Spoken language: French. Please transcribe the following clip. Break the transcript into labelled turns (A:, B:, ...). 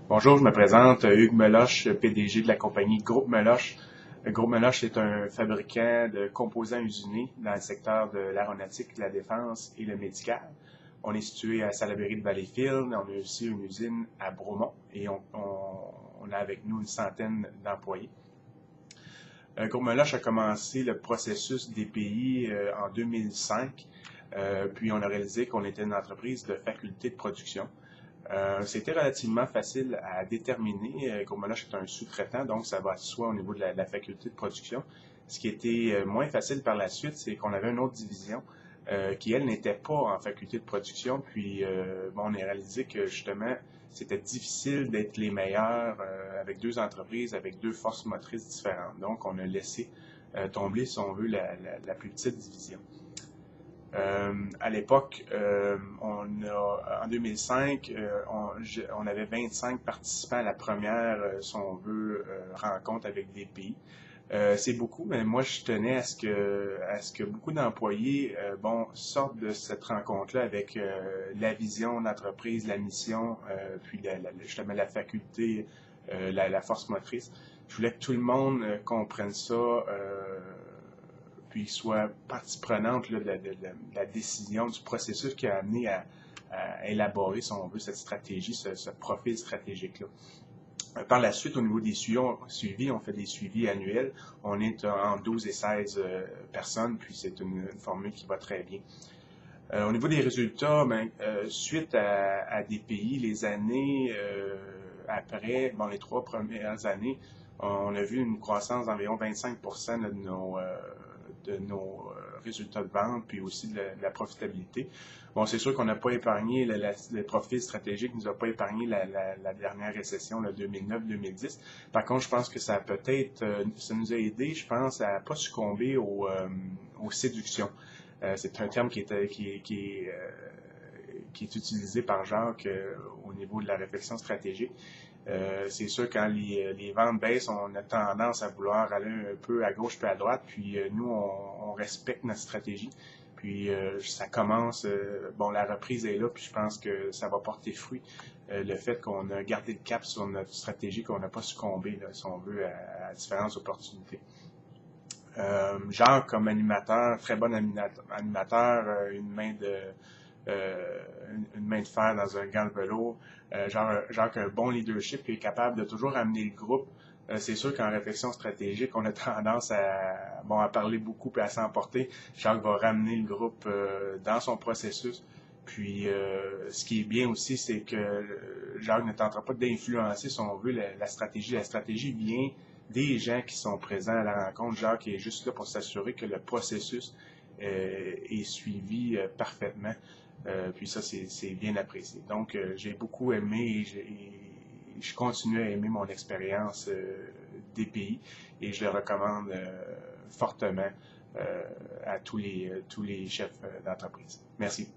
A: Bonjour, je me présente, Hugues Meloche, PDG de la compagnie Groupe Meloche. Groupe Meloche est un fabricant de composants usinés dans le secteur de l'aéronautique, la défense et le médical. On est situé à Salaberry de Valleyfield, on a aussi une usine à Bromont et on a avec nous une centaine d'employés. Groupe Meloche a commencé le processus DPI en 2005, puis on a réalisé qu'on était une entreprise de faculté de production. C'était relativement facile à déterminer. Groupe Meloche est un sous-traitant, donc ça va de soi au niveau de la faculté de production. Ce qui était moins facile par la suite, c'est qu'on avait une autre division qui, elle, n'était pas en faculté de production. Puis, on a réalisé que, justement, c'était difficile d'être les meilleurs avec deux entreprises, avec deux forces motrices différentes. Donc, on a laissé tomber, si on veut, la plus petite division. À l'époque, en 2005, on avait 25 participants à la première, si on veut, rencontre avec des pays. C'est beaucoup, mais moi je tenais à ce que beaucoup d'employés sortent de cette rencontre-là avec la vision d'entreprise, la mission, puis justement la faculté, la force motrice. Je voulais que tout le monde comprenne ça, puis soit partie prenante là, de la décision, du processus qui a amené à élaborer, si on veut, cette stratégie, ce profil stratégique-là. Par la suite, au niveau des suivis, on fait des suivis annuels. On est en 12 et 16 personnes, puis c'est une formule qui va très bien. Au niveau des résultats, suite à des pays, les années après, les 3 premières années, on a vu une croissance d'environ 25% de nos résultats de vente, puis aussi de la profitabilité. Bon, c'est sûr qu'on n'a pas épargné, le profil stratégique ne nous a pas épargné la dernière récession, le 2009-2010. Par contre, je pense que ça nous a aidé, je pense, à ne pas succomber aux séductions. C'est un terme qui est utilisé par Jacques au niveau de la réflexion stratégique. C'est sûr, quand les ventes baissent, on a tendance à vouloir aller un peu à gauche puis à droite, puis nous, on respecte notre stratégie. Puis ça commence, la reprise est là, puis je pense que ça va porter fruit. Le fait qu'on a gardé le cap sur notre stratégie, qu'on n'a pas succombé, là, si on veut, à différentes opportunités. Jacques, comme animateur, très bon animateur, une main de fer dans un gant de velours. Jacques a un bon leadership qui est capable de toujours amener le groupe. C'est sûr qu'en réflexion stratégique, on a tendance à parler beaucoup et à s'emporter. Jacques va ramener le groupe dans son processus. Puis, ce qui est bien aussi, c'est que Jacques ne tentera pas d'influencer, si on veut, la stratégie. La stratégie vient des gens qui sont présents à la rencontre. Jacques est juste là pour s'assurer que le processus est suivi parfaitement. Puis ça, c'est bien apprécié. Donc, j'ai beaucoup aimé et je continue à aimer mon expérience DPI et je le recommande fortement à tous les chefs d'entreprise. Merci.